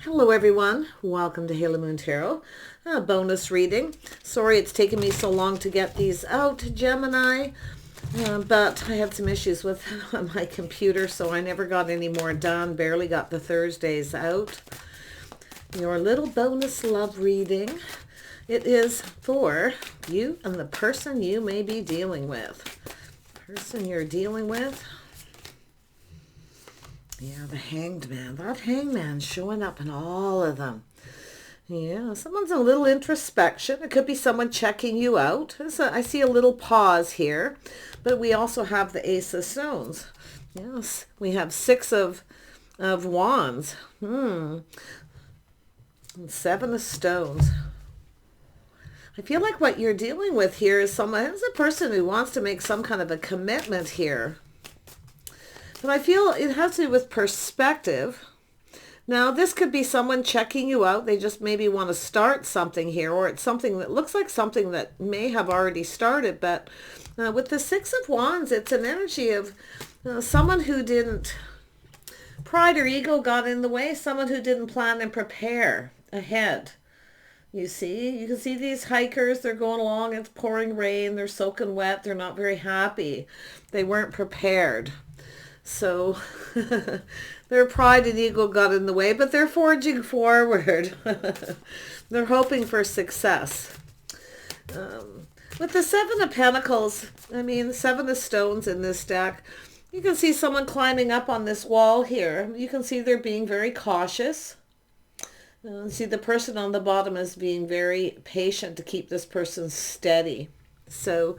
Hello everyone, welcome to Halo Moon Tarot, a bonus reading. Sorry it's taken me so long to get these out, Gemini, but I had some issues with my computer, so I never got any more done, barely got the Thursdays out. Your little bonus love reading, it is for you and the person you may be dealing with. Person you're dealing with. Yeah, the Hanged Man. That Hanged Man's showing up in all of them. Yeah, someone's a little introspection. It could be someone checking you out. I see a little pause here, but we also have the Ace of Stones. Yes, we have Six of Wands. And Seven of Stones. I feel like what you're dealing with here is a person who wants to make some kind of a commitment here. But I feel it has to do with perspective. Now, this could be someone checking you out. They just maybe want to start something here, or it's something that looks like something that may have already started. But with the Six of Wands, it's an energy of someone who didn't, pride or ego got in the way, someone who didn't plan and prepare ahead. You can see these hikers, they're going along, it's pouring rain, they're soaking wet, they're not very happy. They weren't prepared. So their pride and ego got in the way, but they're forging forward. They're hoping for success. With the Seven of Pentacles, the Seven of Stones in this deck, you can see someone climbing up on this wall here. You can see they're being very cautious. See, the person on the bottom is being very patient to keep this person steady. So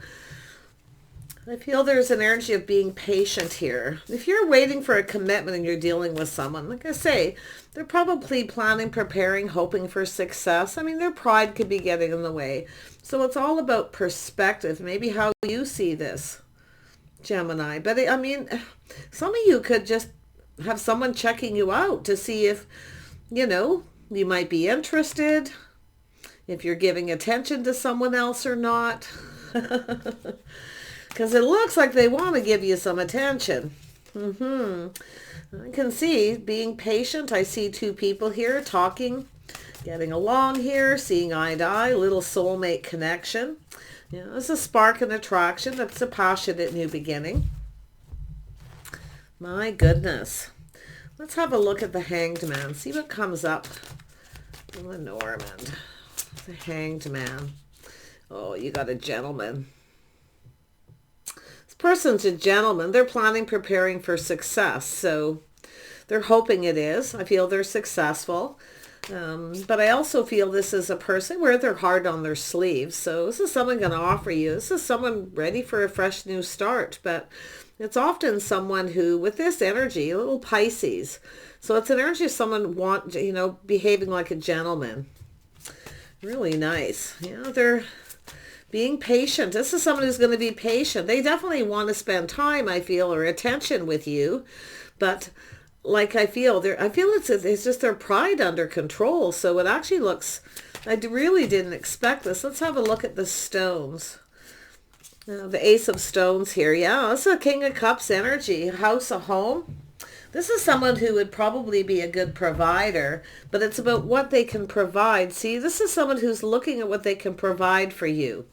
I feel there's an energy of being patient here. If you're waiting for a commitment and you're dealing with someone, like I say, they're probably planning, preparing, hoping for success. Their pride could be getting in the way. So it's all about perspective, maybe how you see this, Gemini. But some of you could just have someone checking you out to see if, you might be interested, if you're giving attention to someone else or not. Because it looks like they want to give you some attention. I can see being patient. I see two people here talking, getting along here, seeing eye to eye, little soulmate connection. It's a spark and attraction. That's a passionate new beginning. My goodness. Let's have a look at the Hanged Man. See what comes up. Lenormand. The Hanged Man. Oh, you got a gentleman. Person's a gentleman. They're planning, preparing for success. So they're hoping it is. I feel they're successful. But I also feel this is a person where they're hard on their sleeves. So this is someone going to offer you. This is someone ready for a fresh new start. But it's often someone who, with this energy, a little Pisces. So it's an energy of someone behaving like a gentleman. Really nice. They're being patient. This is someone who's going to be patient. They definitely want to spend time, I feel, or attention with you. But I feel it's just their pride under control. So it actually looks, I really didn't expect this. Let's have a look at the stones. The Ace of Stones here. Yeah, this is a King of Cups energy. House, a home. This is someone who would probably be a good provider, but it's about what they can provide. See, this is someone who's looking at what they can provide for you.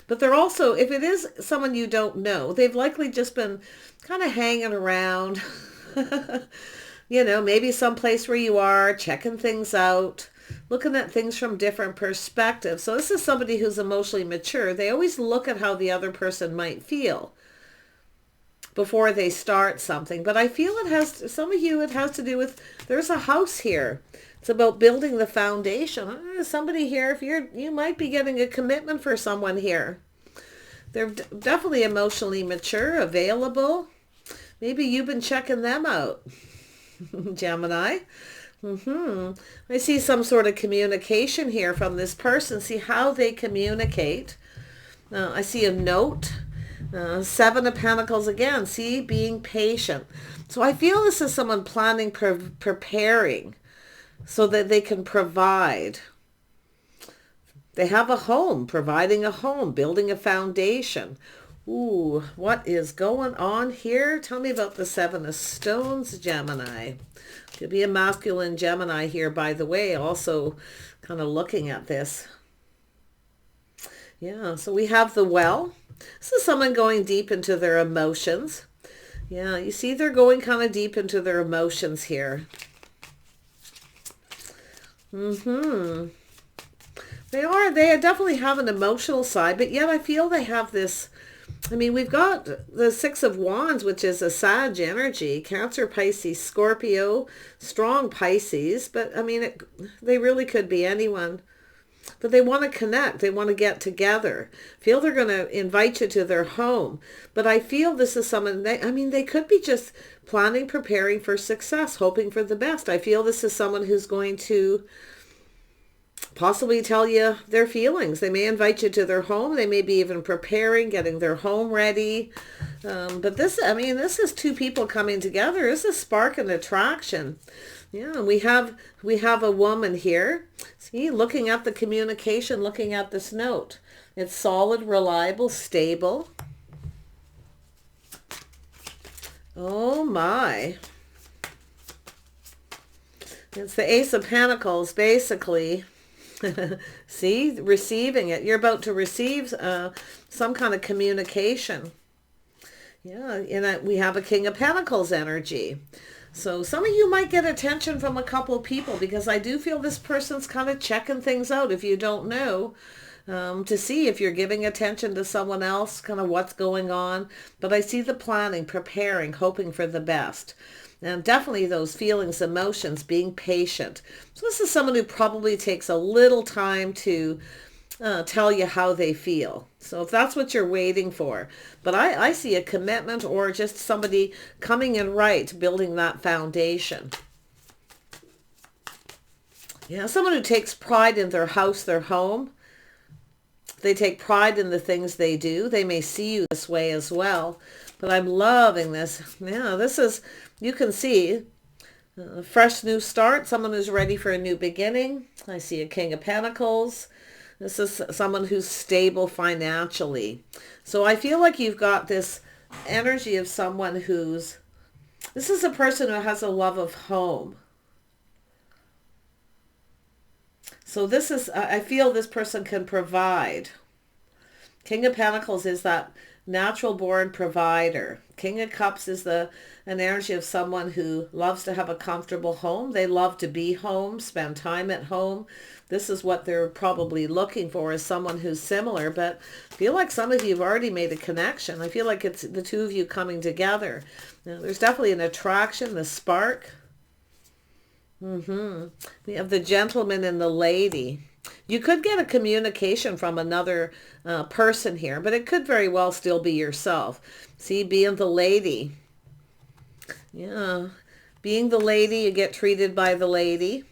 But they're also, if it is someone you don't know, they've likely just been kind of hanging around, maybe someplace where you are, checking things out, looking at things from different perspectives. So this is somebody who's emotionally mature. They always look at how the other person might feel before they start something. But I feel it has to do with, there's a house here. It's about building the foundation. Somebody here, if you might be getting a commitment for someone here. They're definitely emotionally mature, available. Maybe you've been checking them out, Gemini. I see some sort of communication here from this person. See how they communicate. I see a note. Seven of Pentacles again. See, being patient. So I feel this is someone planning, preparing so that they can provide. They have a home, providing a home, building a foundation. Ooh, what is going on here? Tell me about the Seven of Stones, Gemini. Could be a masculine Gemini here, by the way, also kind of looking at this. Yeah, so we have the Well. This is someone going deep into their emotions. Yeah, you see they're going kind of deep into their emotions here. They definitely have an emotional side, but yet I feel they have this, I mean, we've got the Six of Wands, which is a Sag energy, Cancer, Pisces, Scorpio, strong Pisces, but I mean, they really could be anyone. But they want to connect. They want to get together. Feel they're going to invite you to their home. But I feel this is someone, they could be just planning, preparing for success, hoping for the best. I feel this is someone who's going to possibly tell you their feelings. They may invite you to their home. They may be even preparing, getting their home ready. But this is two people coming together. This is spark and attraction. Yeah, we have a woman here. See, looking at the communication, looking at this note. It's solid, reliable, stable. Oh my. It's the Ace of Pentacles, basically. See, receiving it. You're about to receive some kind of communication. Yeah, and we have a King of Pentacles energy. So some of you might get attention from a couple of people, because I do feel this person's kind of checking things out, if you don't know, to see if you're giving attention to someone else, kind of what's going on. But I see the planning, preparing, hoping for the best. And definitely those feelings, emotions, being patient. So this is someone who probably takes a little time to tell you how they feel. So if that's what you're waiting for. But I see a commitment, or just somebody coming in right, building that foundation. Yeah, someone who takes pride in their house, their home. They take pride in the things they do. They may see you this way as well. But I'm loving this. Yeah, this is, you can see a fresh new start. Someone who's ready for a new beginning. I see a King of Pentacles. This is someone who's stable financially. So I feel like you've got this energy of someone who's, this is a person who has a love of home. So this is, I feel this person can provide. King of Pentacles is that natural born provider. King of Cups is an energy of someone who loves to have a comfortable home. They love to be home, spend time at home. This is what they're probably looking for, is someone who's similar. But I feel like some of you have already made a connection. I feel like it's the two of you coming together. Now, there's definitely an attraction, the spark. We have the gentleman and the lady. You could get a communication from another person here, but it could very well still be yourself. See, being the lady. Yeah. Being the lady, you get treated by the lady.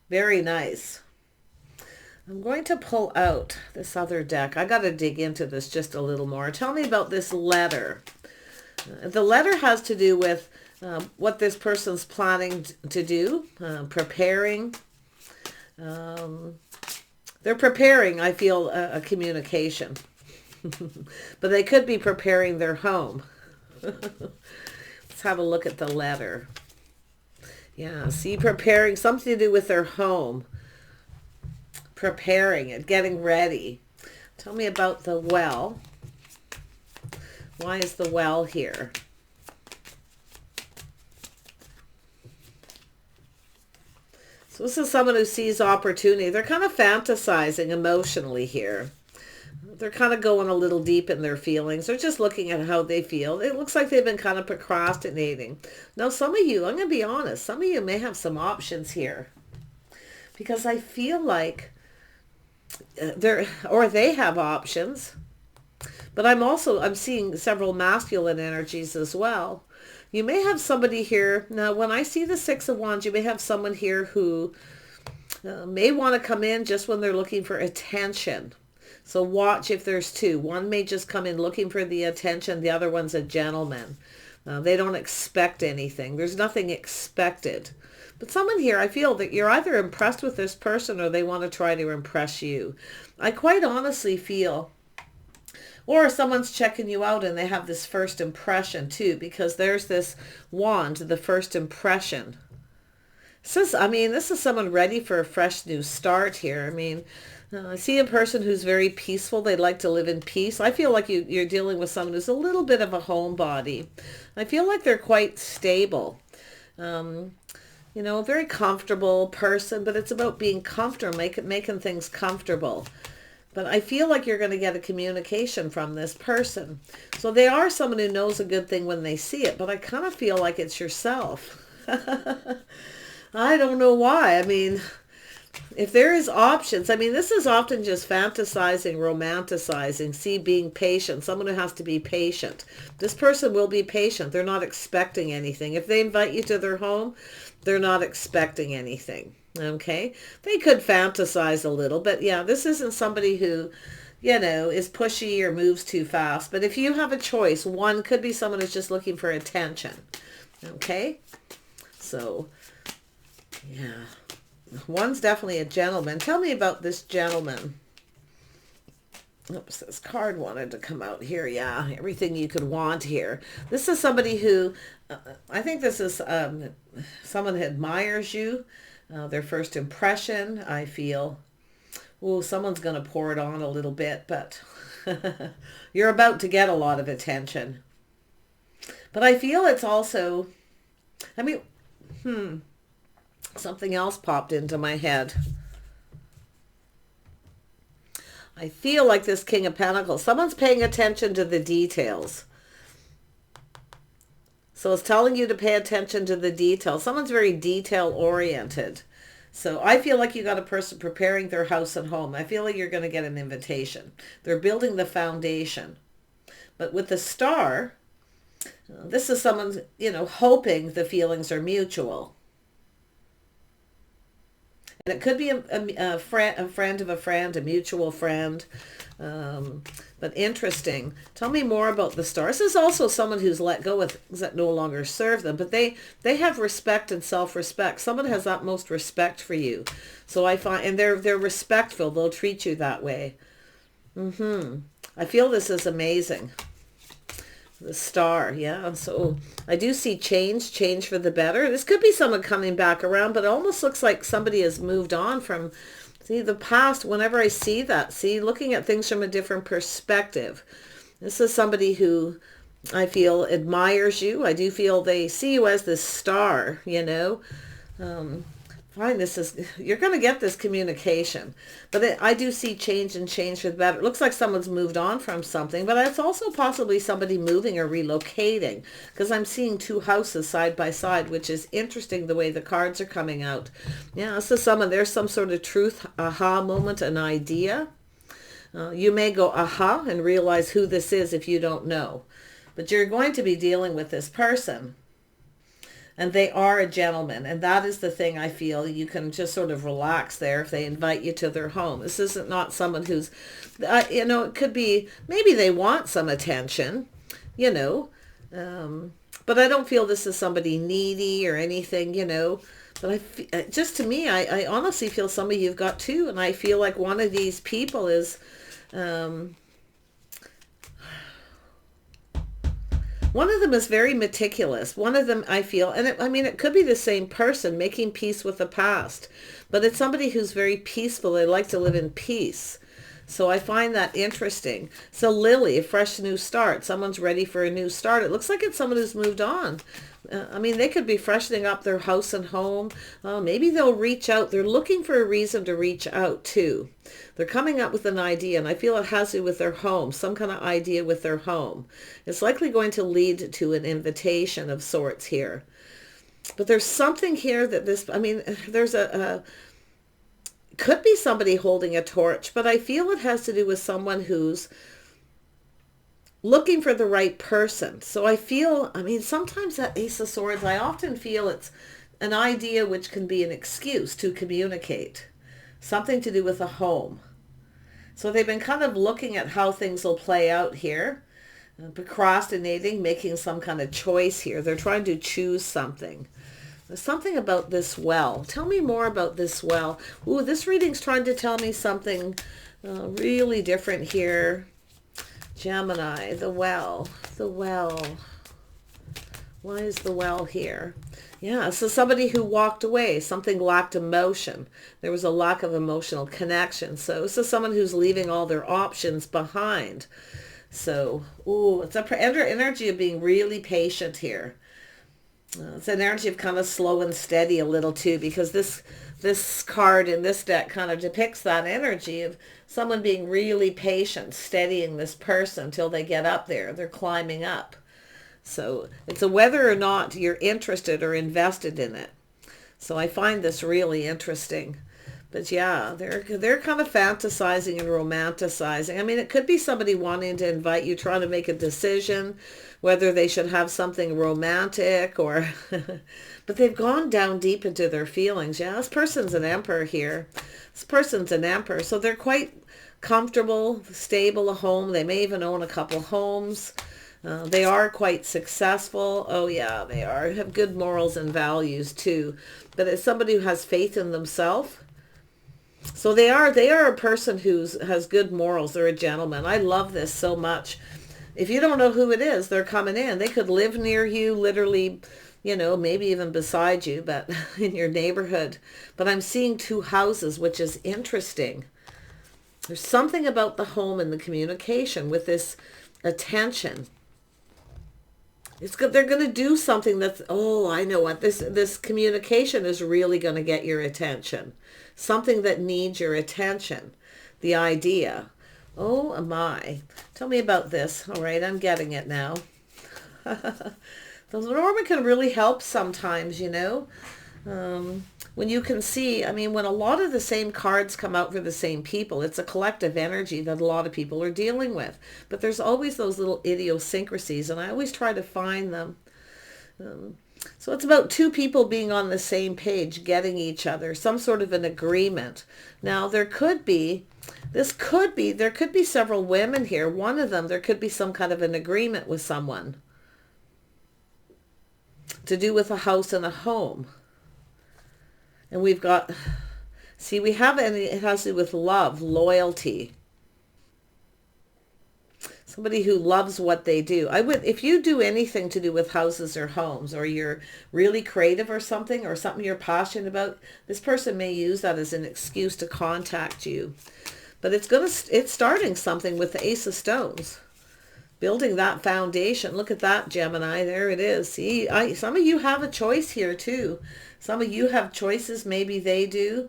Very nice. I'm going to pull out this other deck. I got to dig into this just a little more. Tell me about this letter. The letter has to do with what this person's planning to do, preparing. They're preparing, I feel, a communication. But they could be preparing their home. Let's have a look at the letter. Yeah, see, preparing, something to do with their home. Preparing it, getting ready. Tell me about the well. Why is the well here? So this is someone who sees opportunity. They're kind of fantasizing emotionally here. They're kind of going a little deep in their feelings. They're just looking at how they feel. It looks like they've been kind of procrastinating. Now, some of you, I'm going to be honest, some of you may have some options here. Because I feel like they have options. But I'm seeing several masculine energies as well. You may have somebody here. Now, when I see the Six of Wands, you may have someone here who may want to come in just when they're looking for attention. So watch if there's two. One may just come in looking for the attention. The other one's a gentleman. They don't expect anything. There's nothing expected. But someone here, I feel that you're either impressed with this person or they want to try to impress you. I quite honestly feel, or someone's checking you out and they have this first impression too, because there's this wand, the first impression. This is someone ready for a fresh new start here. I see a person who's very peaceful. They'd like to live in peace. I feel like you're dealing with someone who's a little bit of a homebody. I feel like they're quite stable. A very comfortable person, but it's about being comfortable, making things comfortable. But I feel like you're going to get a communication from this person. So they are someone who knows a good thing when they see it, but I kind of feel like it's yourself. I don't know why. If there is options, this is often just fantasizing, romanticizing, being patient, someone who has to be patient. This person will be patient. They're not expecting anything. If they invite you to their home, they're not expecting anything. Okay? They could fantasize a little, but yeah, this isn't somebody who, is pushy or moves too fast. But if you have a choice, one could be someone who's just looking for attention. Okay? So, yeah. One's definitely a gentleman. Tell me about this gentleman. Oops, this card wanted to come out here. Yeah, everything you could want here. This is somebody who, I think this is someone who admires you. Their first impression, I feel. Oh, someone's going to pour it on a little bit, but you're about to get a lot of attention. But I feel it's also, something else popped into my head. I feel like this King of Pentacles. Someone's paying attention to the details. So it's telling you to pay attention to the details. Someone's very detail oriented. So I feel like you got a person preparing their house and home. I feel like you're going to get an invitation. They're building the foundation. But with the star, this is someone, hoping the feelings are mutual. And it could be a friend of a friend, a mutual friend. But interesting. Tell me more about the star. This is also someone who's let go with things that no longer serve them. But they have respect and self-respect. Someone has utmost respect for you. So I find, and they're respectful. They'll treat you that way. I feel this is amazing. The star, yeah. So I do see change for the better. This could be someone coming back around, but it almost looks like somebody has moved on from, the past. Whenever I see that, looking at things from a different perspective. This is somebody who I feel admires you. I do feel they see you as this star, Fine, you're going to get this communication. But I do see change for the better. It looks like someone's moved on from something, but it's also possibly somebody moving or relocating, because I'm seeing two houses side by side, which is interesting the way the cards are coming out. Yeah, this is there's some sort of truth, aha moment, an idea. You may go aha and realize who this is if you don't know. But you're going to be dealing with this person. And they are a gentleman. And that is the thing I feel. You can just sort of relax there if they invite you to their home. This isn't not someone who's, it could be, maybe they want some attention, but I don't feel this is somebody needy or anything, But just to me, I honestly feel somebody you've got two. And I feel like one of these people is, one of them is very meticulous. One of them, I feel, and it could be the same person making peace with the past, but it's somebody who's very peaceful. They like to live in peace. So I find that interesting. So Lily, a fresh new start. Someone's ready for a new start. It looks like it's someone who's moved on. They could be freshening up their house and home. Maybe they'll reach out. They're looking for a reason to reach out too. They're coming up with an idea, and I feel it has to do with their home, some kind of idea with their home. It's likely going to lead to an invitation of sorts here. But there's something here that there's could be somebody holding a torch, but I feel it has to do with someone who's looking for the right person. So I feel, sometimes that Ace of Swords, I often feel it's an idea which can be an excuse to communicate. Something to do with a home. So they've been kind of looking at how things will play out here. procrastinating, making some kind of choice here. They're trying to choose something. There's something about this well. Tell me more about this well. Ooh, this reading's trying to tell me something really different here. Gemini, the well. The well. Why is the well here? Yeah, so somebody who walked away, something lacked emotion. There was a lack of emotional connection. So this is someone who's leaving all their options behind. So, ooh, it's an energy of being really patient here. It's an energy of kind of slow and steady a little too, because this card in this deck kind of depicts that energy of someone being really patient, steadying this person till they get up there. They're climbing up. So it's a whether or not you're interested or invested in it. So I find this really interesting. But yeah, they're kind of fantasizing and romanticizing. I mean, it could be somebody wanting to invite you, trying to make a decision whether they should have something romantic or... But they've gone down deep into their feelings. Yeah, this person's an emperor here. This person's an emperor. So they're quite comfortable, stable at home. They may even own a couple homes. They are quite successful. Oh yeah, they are. Have good morals and values too. But it's somebody who has faith in themselves. So they are a person who has good morals. They're a gentleman. I love this so much. If you don't know who it is, they're coming in. They could live near you, literally, you know, maybe even beside you, but in your neighborhood. But I'm seeing two houses, which is interesting. There's something about the home and the communication with this attention. It's good. They're going to do something that's, oh, I know what, this communication is really going to get your attention. Something that needs your attention. The idea. Oh my. Tell me about this. All right, I'm getting it now. The Lenormand can really help sometimes, you know. When you can see, I mean, when a lot of the same cards come out for the same people, it's a collective energy that a lot of people are dealing with. But there's always those little idiosyncrasies, and I always try to find them. So it's about two people being on the same page, getting each other, some sort of an agreement. Now, there could be several women here. One of them, there could be some kind of an agreement with someone to do with a house and a home. And we've got, see, we have, and it has to do with love, loyalty. Somebody who loves what they do. If you do anything to do with houses or homes, or you're really creative or something you're passionate about, this person may use that as an excuse to contact you. But it's starting something with the Ace of Stones. Building that foundation. Look at that, Gemini. There it is. See, some of you have a choice here too. Some of you have choices. Maybe they do.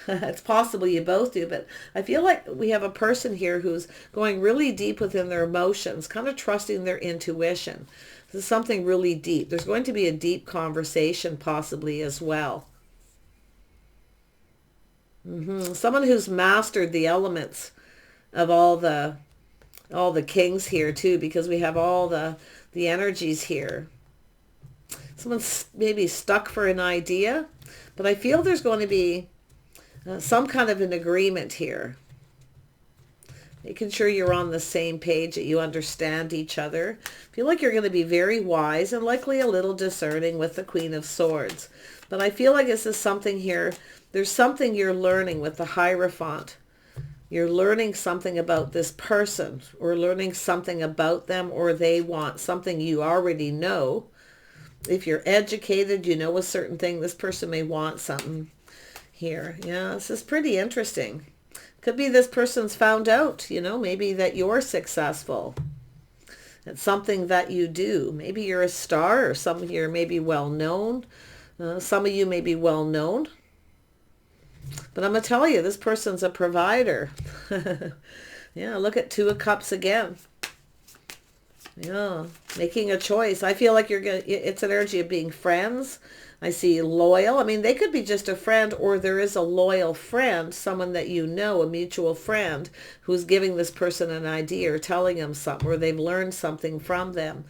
It's possible you both do, but I feel like we have a person here who's going really deep within their emotions, kind of trusting their intuition. This is something really deep. There's going to be a deep conversation possibly as well. Someone who's mastered the elements of all the kings here too, because we have all the energies here. Someone's maybe stuck for an idea, but I feel there's going to be some kind of an agreement here. Making sure you're on the same page, that you understand each other. I feel like you're going to be very wise and likely a little discerning with the Queen of Swords. But I feel like this is something here. There's something you're learning with the Hierophant. You're learning something about this person, or learning something about them, or they want something you already know. If you're educated, you know a certain thing. This person may want something here. Yeah, this is pretty interesting. Could be this person's found out, you know, maybe that you're successful. It's something that you do. Maybe you're a star, or some of you are maybe well known. Some of you may be well known. But I'm going to tell you, this person's a provider. Yeah, look at Two of Cups again. Yeah, making a choice. I feel like it's an energy of being friends. I see loyal. I mean, they could be just a friend, or there is a loyal friend, someone that you know, a mutual friend, who's giving this person an idea or telling them something, or they've learned something from them,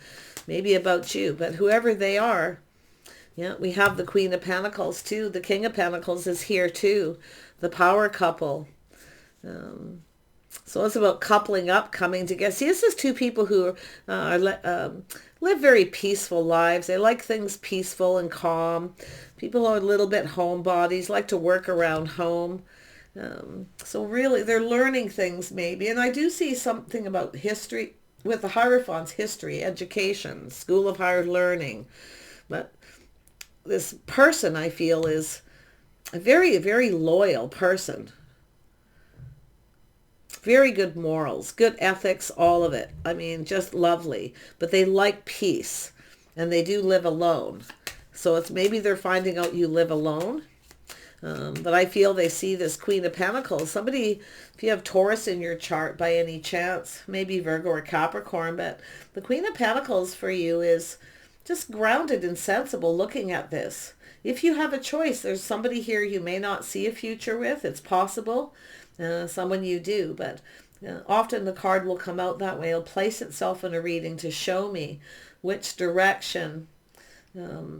maybe about you. But whoever they are, yeah, we have the Queen of Pentacles too. The King of Pentacles is here too. The power couple. So it's about coupling up, coming together. See, this is two people who live very peaceful lives. They like things peaceful and calm. People who are a little bit homebodies, like to work around home. So really, they're learning things maybe. And I do see something about history with the Hierophants, history, education, school of higher learning. But this person, I feel, is a very, very loyal person. Very good morals, good ethics, all of it. I mean, just lovely. But they like peace, and they do live alone. So it's maybe they're finding out you live alone. But I feel they see this Queen of Pentacles. Somebody, if you have Taurus in your chart by any chance, maybe Virgo or Capricorn, but the Queen of Pentacles for you is just grounded and sensible looking at this. If you have a choice, there's somebody here you may not see a future with. It's possible. Someone you do, but often the card will come out that way. It'll place itself in a reading to show me which direction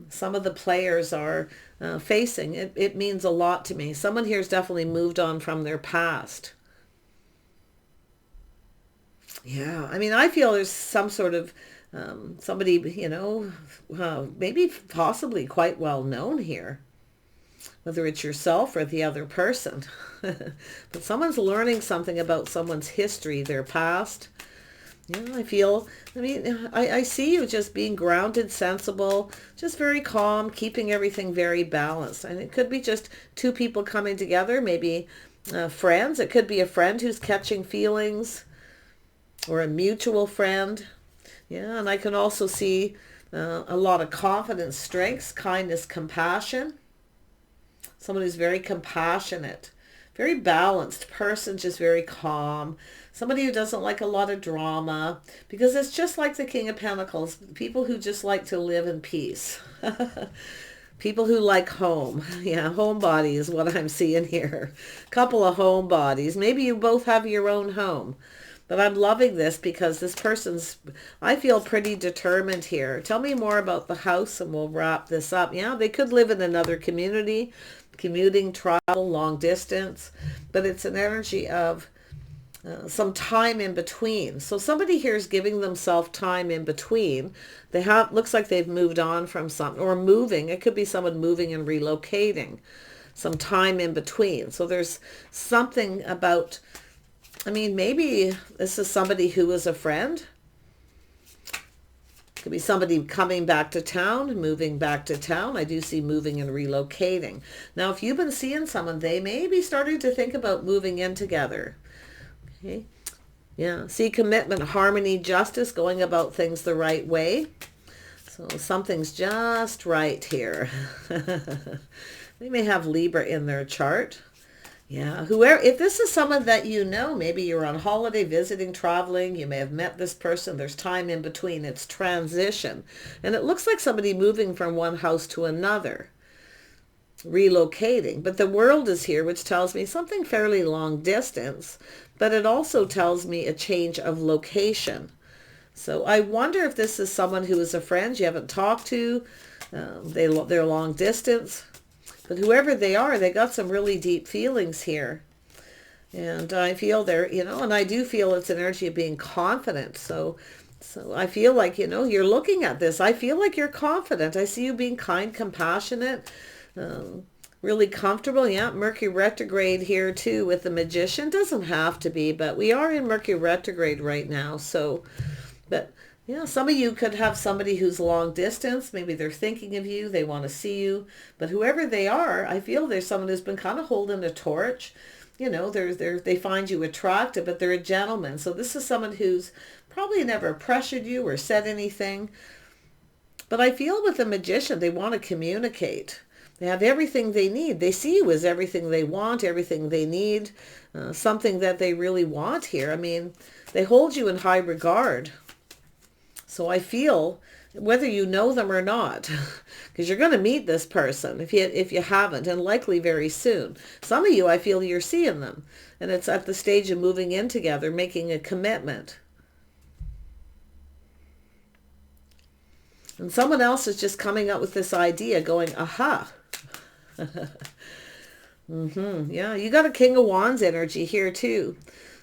some of the players are facing. It means a lot to me. Someone here has definitely moved on from their past. Yeah, I mean, I feel there's some sort of somebody, you know, maybe possibly quite well known here. Whether it's yourself or the other person. But someone's learning something about someone's history, their past. Yeah, I see you just being grounded, sensible, just very calm, keeping everything very balanced. And it could be just two people coming together, maybe friends. It could be a friend who's catching feelings or a mutual friend. Yeah, and I can also see a lot of confidence, strengths, kindness, compassion. Someone who's very compassionate, very balanced person, just very calm. Somebody who doesn't like a lot of drama, because it's just like the King of Pentacles, people who just like to live in peace. People who like home. Yeah, homebody is what I'm seeing here. Couple of homebodies. Maybe you both have your own home. But I'm loving this because this person's, I feel, pretty determined here. Tell me more about the house and we'll wrap this up. Yeah, they could live in another community, commuting, travel, long distance. But it's an energy of some time in between. So somebody here is giving themselves time in between. They have, looks like they've moved on from something or moving. It could be someone moving and relocating. Some time in between. So there's something about, I mean, maybe this is somebody who was a friend. Could be somebody coming back to town, moving back to town. I do see moving and relocating. Now, if you've been seeing someone, they may be starting to think about moving in together. Okay. Yeah. See, commitment, harmony, justice, going about things the right way. So something's just right here. They may have Libra in their chart. Yeah, whoever, if this is someone that you know, maybe you're on holiday, visiting, traveling, you may have met this person, there's time in between, it's transition. And it looks like somebody moving from one house to another, relocating. But the world is here, which tells me something fairly long distance, but it also tells me a change of location. So I wonder if this is someone who is a friend you haven't talked to, they're long distance. But whoever they are, they got some really deep feelings here. And I feel they're, you know, and I do feel it's an energy of being confident. So I feel like, you know, you're looking at this. I feel like you're confident. I see you being kind, compassionate, really comfortable. Yeah, Mercury retrograde here too with the Magician. Doesn't have to be, but we are in Mercury retrograde right now. So, but yeah, some of you could have somebody who's long distance. Maybe they're thinking of you. They want to see you. But whoever they are, I feel there's someone who's been kind of holding a torch. You know, they find you attractive, but they're a gentleman. So this is someone who's probably never pressured you or said anything. But I feel with the Magician, they want to communicate. They have everything they need. They see you as everything they want, everything they need, something that they really want here. I mean, they hold you in high regard. So I feel, whether you know them or not, because you're going to meet this person if you haven't, and likely very soon. Some of you, I feel you're seeing them, and it's at the stage of moving in together, making a commitment. And someone else is just coming up with this idea, going, aha. Yeah, you got a King of Wands energy here too.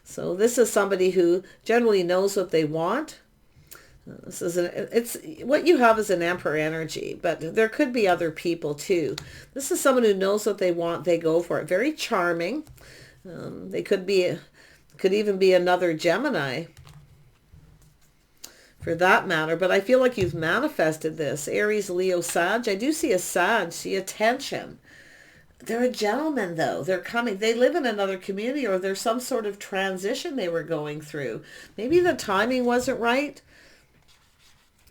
So this is somebody who generally knows what they want. This is it's what you have is an Emperor energy, but there could be other people too. This is someone who knows what they want. They go for it. Very charming. They could even be another Gemini for that matter. But I feel like you've manifested this. Aries, Leo, Sag. I do see a Sag, see attention. They're a gentleman though. They're coming. They live in another community, or there's some sort of transition they were going through. Maybe the timing wasn't right.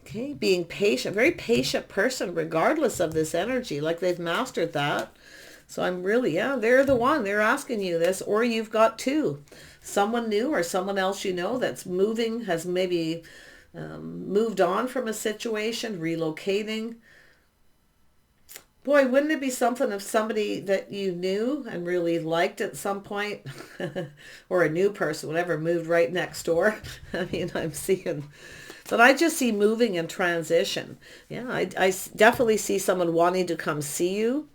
Okay, being patient, very patient person regardless of this energy, like they've mastered that. So I'm really, yeah, they're the one. They're asking you this, or you've got two. Someone new or someone else you know that's moving, has maybe moved on from a situation, relocating. Boy, wouldn't it be something if somebody that you knew and really liked at some point, or a new person, whatever, moved right next door? I mean, I'm seeing... But I just see moving and transition. Yeah, I definitely see someone wanting to come see you.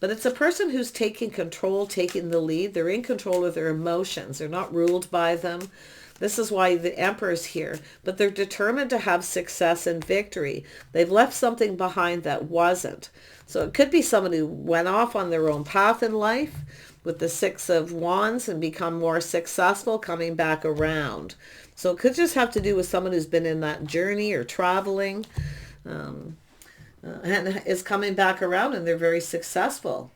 But it's a person who's taking control, taking the lead. They're in control of their emotions. They're not ruled by them. This is why the Emperor's here. But they're determined to have success and victory. They've left something behind that wasn't. So it could be someone who went off on their own path in life with the Six of Wands and become more successful, coming back around. So it could just have to do with someone who's been in that journey or traveling and is coming back around, and they're very successful.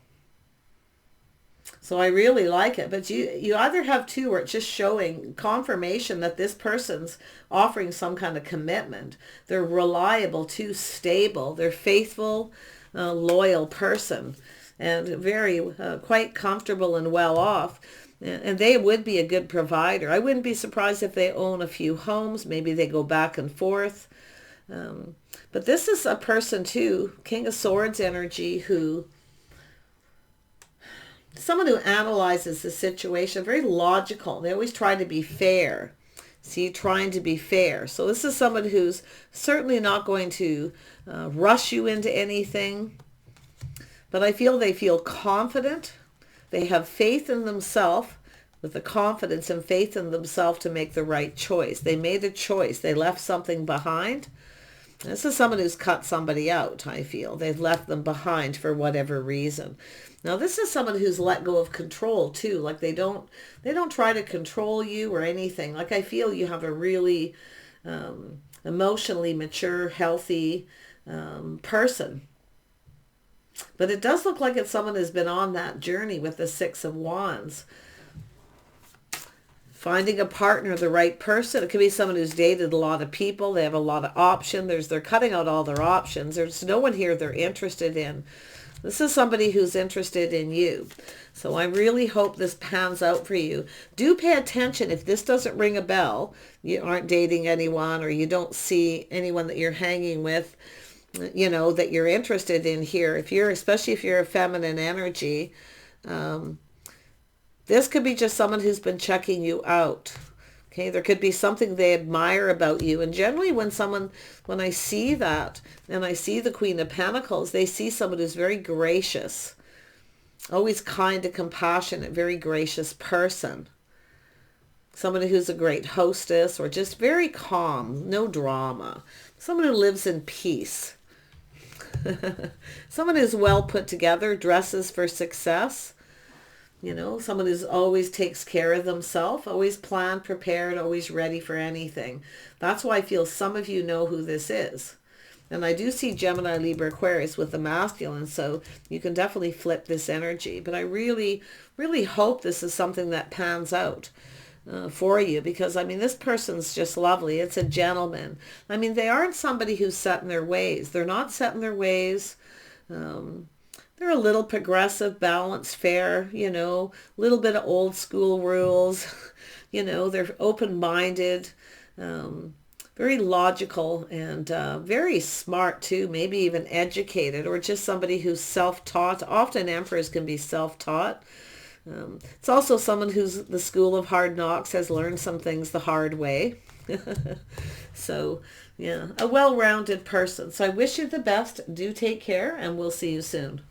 So I really like it. But you either have two, or it's just showing confirmation that this person's offering some kind of commitment. They're reliable too, stable. They're faithful, loyal person, and very quite comfortable and well off. And they would be a good provider. I wouldn't be surprised if they own a few homes. Maybe they go back and forth. But this is a person too, King of Swords energy, someone who analyzes the situation, very logical. They always try to be fair. See, trying to be fair. So this is someone who's certainly not going to rush you into anything. But I feel they feel confident. They have faith in themselves, with the confidence and faith in themselves to make the right choice. They made a choice. They left something behind. This is someone who's cut somebody out, I feel. They've left them behind for whatever reason. Now, this is someone who's let go of control, too. Like they don't try to control you or anything. Like I feel you have a really emotionally mature, healthy person. But it does look like it's someone who's been on that journey with the Six of Wands. Finding a partner, the right person. It could be someone who's dated a lot of people. They have a lot of options. They're cutting out all their options. There's no one here they're interested in. This is somebody who's interested in you. So I really hope this pans out for you. Do pay attention if this doesn't ring a bell. You aren't dating anyone, or you don't see anyone that you're hanging with, you know, that you're interested in here. Especially if you're a feminine energy, this could be just someone who's been checking you out. Okay, there could be something they admire about you. And generally when I see that, and I see the Queen of Pentacles, they see someone who's very gracious, always kind and compassionate, very gracious person. Somebody who's a great hostess, or just very calm, no drama. Someone who lives in peace. Someone who's well put together, dresses for success. You know, someone who always takes care of themselves, always planned, prepared, always ready for anything. That's why I feel some of you know who this is. And I do see Gemini, Libra, Aquarius with the masculine, so you can definitely flip this energy. But I really, really hope this is something that pans out for you, because, I mean, this person's just lovely. It's a gentleman. I mean, they aren't somebody who's set in their ways. They're not set in their ways. They're a little progressive, balanced, fair, you know, a little bit of old school rules. You know, they're open-minded, very logical, and very smart too, maybe even educated, or just somebody who's self-taught. Often emperors can be self-taught. It's also someone who's the school of hard knocks, has learned some things the hard way. So, yeah, a well-rounded person. So I wish you the best. Do take care, and we'll see you soon.